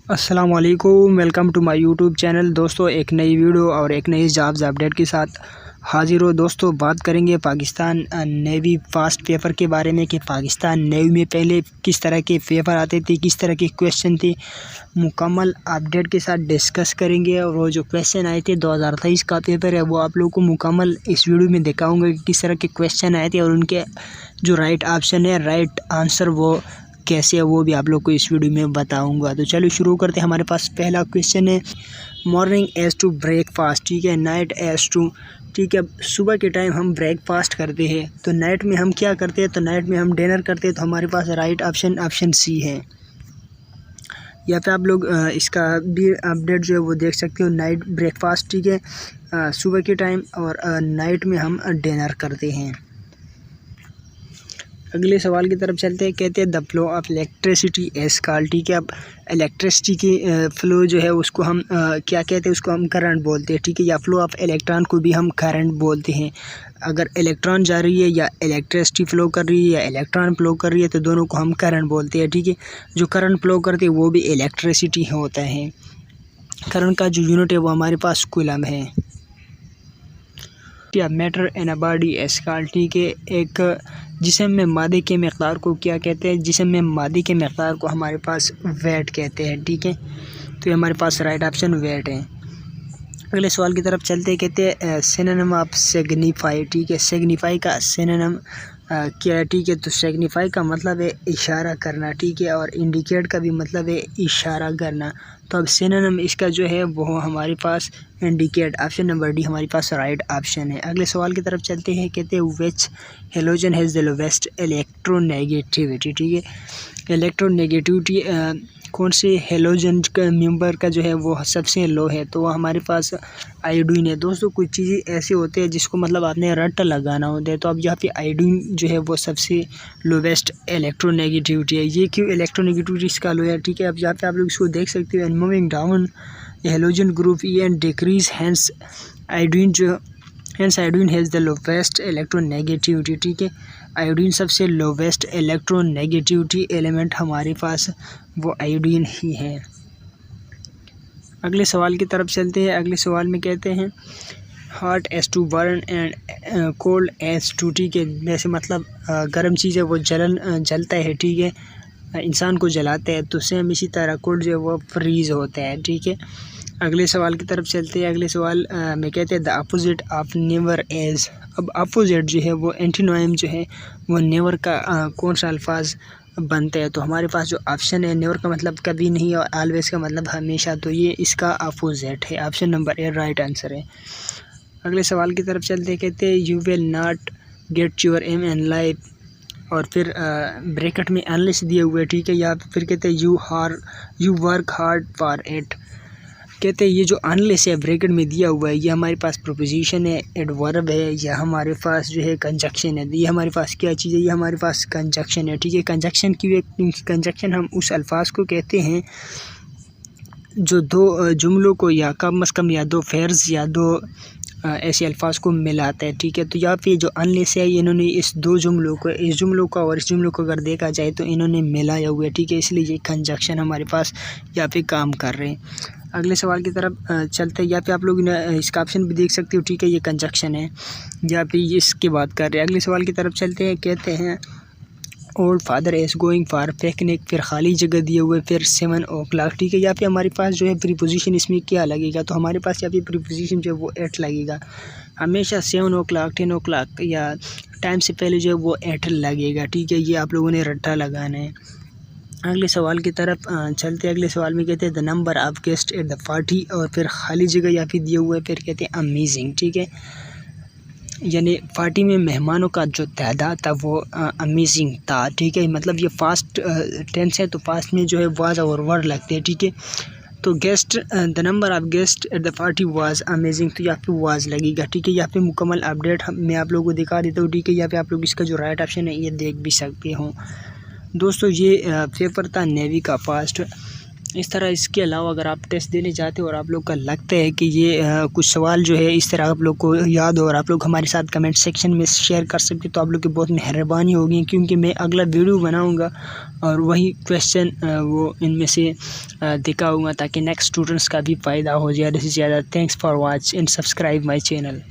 अस्सलामुअलैकुम, welcome to my YouTube channel. दोस्तों, एक नई वीडियो और एक नई जॉब्स अपडेट के साथ हाजिर हो। दोस्तों, बात करेंगे पाकिस्तान नेवी फास्ट पेपर के बारे में कि पाकिस्तान नेवी में पहले किस तरह के पेपर आते थे, किस तरह के क्वेश्चन थे। मुकम्मल अपडेट के साथ डिस्कस करेंगे और वो जो क्वेश्चन आए थे 2023 का पेपर है वो आप लोगों को मुकम्मल इस वीडियो में दिखाऊंगा कि किस तरह के क्वेश्चन आए थे और उनके जो राइट ऑप्शन है, राइट आंसर वो कैसे है, वो भी आप लोग को इस वीडियो में बताऊंगा। तो चलो शुरू करते हैं। हमारे पास पहला क्वेश्चन है, मॉर्निंग एज टू ब्रेकफास्ट, ठीक है, नाइट एज टू, ठीक है। सुबह के टाइम हम ब्रेकफास्ट करते हैं, तो नाइट में हम क्या करते हैं, तो नाइट में हम डिनर करते हैं। तो हमारे पास राइट ऑप्शन सी है। या फिर आप लोग इसका भी अपडेट जो है वो देख सकते हो, नाइट ब्रेकफास्ट, ठीक है, सुबह के टाइम, और नाइट में हम डिनर करते हैं। अगले सवाल की तरफ चलते हैं। कहते हैं the flow of electricity is called, ठीक है। अब इलेक्ट्रिसिटी की फ्लो जो है उसको हम क्या कहते हैं, उसको हम करंट बोलते हैं, ठीक है। या फ्लो ऑफ इलेक्ट्रॉन को भी हम करंट बोलते हैं। अगर इलेक्ट्रॉन जा रही है या इलेक्ट्रिसिटी फ्लो कर रही है या इलेक्ट्रॉन फ्लो कर रही है तो दोनों को हम करंट बोलते हैं, ठीक है। जो करंट फ्लो करती है वो भी इलेक्ट्रिसिटी होता है। करंट का जो यूनिट है वो हमारे पास कूलम है। क्या matter in a body is called, ठीक है। एक जिस्म में मादे के मकदार को क्या कहते हैं, जिस्म में मादे के मकदार को हमारे पास वेट कहते हैं, ठीक है। तो ये हमारे पास राइट ऑप्शन वेट है। अगले सवाल की तरफ चलते हैं। कहते हैं सिनोनिम ऑफ सिग्निफाई, ठीक है। सिग्निफाई का सिनोनिम क्या है, ठीक है। तो सिग्निफाई का मतलब है इशारा करना, ठीक है, और इंडिकेट का भी मतलब है इशारा करना। तो अब सिनोनिम इसका जो है वो हमारे पास इंडिकेट, ऑप्शन नंबर डी हमारे पास राइट ऑप्शन है। अगले सवाल की तरफ चलते हैं। कहते हैं विच halogen has the lowest electronegativity, ठीक है। इलेक्ट्रोनेगेटिविटी कौन से हेलोजन का मेंबर का जो है वो सबसे लो है, तो वो हमारे पास आयोडीन है। दोस्तों, कुछ चीज़ें ऐसे होते हैं जिसको मतलब आपने रट लगाना होता है। तो अब यहाँ पे आयोडीन जो है वो सबसे लोवेस्ट इलेक्ट्रोनेगेटिविटी है। ये क्यों इलेक्ट्रोनेगेटिविटी इसका लो है, ठीक है। अब यहाँ पे आप लोग इसको देख सकते हो, moving down halogen group E and decrease hence iodine has the lowest electronegativity, ठीक है। आयोडीन सबसे लोवेस्ट इलेक्ट्रोनेगेटिविटी एलिमेंट हमारे पास वो आयोडीन ही है। अगले सवाल की तरफ चलते हैं। अगले सवाल में कहते हैं hot as to burn and cold as to, ठीक है। वैसे मतलब गर्म चीज़ है वो जलता है, ठीक है, इंसान को जलाता है। तो सेम इसी तरह कोल्ड जो है वो फ्रीज होता है, ठीक है। अगले सवाल की तरफ चलते हैं। अगले सवाल में कहते हैं the opposite of never as. अब अपोजिट जो है वो एंटीनोनिम जो है वो नेवर का कौन सा अल्फाज बनते हैं, तो हमारे पास जो ऑप्शन है, नेवर का मतलब कभी नहीं और ऑलवेज का मतलब हमेशा, तो ये इसका अपोजिट है। Option number A right answer है। अगले सवाल की तरफ चलते हैं। कहते हैं you will not get your aim in life, और फिर ब्रैकेट में अनलेस दिए हुए, ठीक है। या फिर कहते हैं you work hard for it. कहते हैं ये जो अनलेस है ब्रैकेट में दिया हुआ है ये हमारे पास प्रोपोजिशन है, एडवर्ब है, या हमारे पास जो है कंजक्शन है। ये हमारे पास क्या चीज़ है, ये हमारे पास कंजक्शन है, ठीक है। कंजक्शन हम उस अल्फाज को कहते हैं जो दो जुमलों को या कम अज़ कम या दो फेर्स या दो ऐसे अल्फाज को मिलाता है, ठीक है। तो यहाँ पे जो अनलेस है इन्होंने इस जुमलों को और इस जुमलों को अगर देखा जाए तो इन्होंने मिलाया हुआ है, ठीक है। इसलिए ये कंजक्शन हमारे पास यहाँ पे काम कर रहे हैं। अगले सवाल की तरफ चलते हैं। यहाँ पे आप लोग इसका ऑप्शन भी देख सकते हो, ठीक है, ये कंजक्शन है। यहाँ पे इसकी बात कर रहे हैं। अगले सवाल की तरफ चलते हैं। कहते हैं old father is going for picnic, फिर खाली जगह दिए हुए, फिर 7 o'clock, ठीक है। यहाँ पे हमारे पास जो है प्रीपोजिशन इसमें क्या लगेगा, तो हमारे पास यहाँ पे प्रीपोजिशन जो है वो एट लगेगा। हमेशा 7 o'clock 10 o'clock या टाइम से पहले जो है वो एट लगेगा, ठीक है। ये आप लोगों ने रट्टा लगाना है। अगले सवाल की तरफ चलते हैं। अगले सवाल में कहते हैं the number of guest at the party, और फिर खाली जगह यहाँ पे दिए हुए, फिर कहते हैं अमेजिंग, ठीक है। यानी पार्टी में मेहमानों का जो तादाद था वो अमेजिंग था, ठीक है। मतलब ये फास्ट टेंस है, तो फास्ट में जो है वाज और वर लगते हैं, ठीक है। तो guest the number of guest at the party was amazing, तो यहाँ पे वाज लगेगा, ठीक है। यहाँ पे मुकम्मल अपडेट मैं आप लोगों को दिखा देता हूँ, ठीक है। यहाँ पे आप लोग इसका जो राइट ऑप्शन है ये देख भी सकते हो। दोस्तों, ये पेपर था नेवी का फास्ट इस तरह इसके अलावा अगर आप टेस्ट देने जाते हो और आप लोग का लगता है कि ये कुछ सवाल जो है इस तरह आप लोग को याद हो और आप लोग हमारे साथ कमेंट सेक्शन में शेयर कर सकते तो आप लोग की बहुत मेहरबानी होगी, क्योंकि मैं अगला वीडियो बनाऊंगा और वही क्वेश्चन वो इनमें से दिखाऊंगा ताकि नेक्स्ट स्टूडेंट्स का भी फ़ायदा हो ज़्यादा से ज़्यादा। Thanks for watch and subscribe my channel.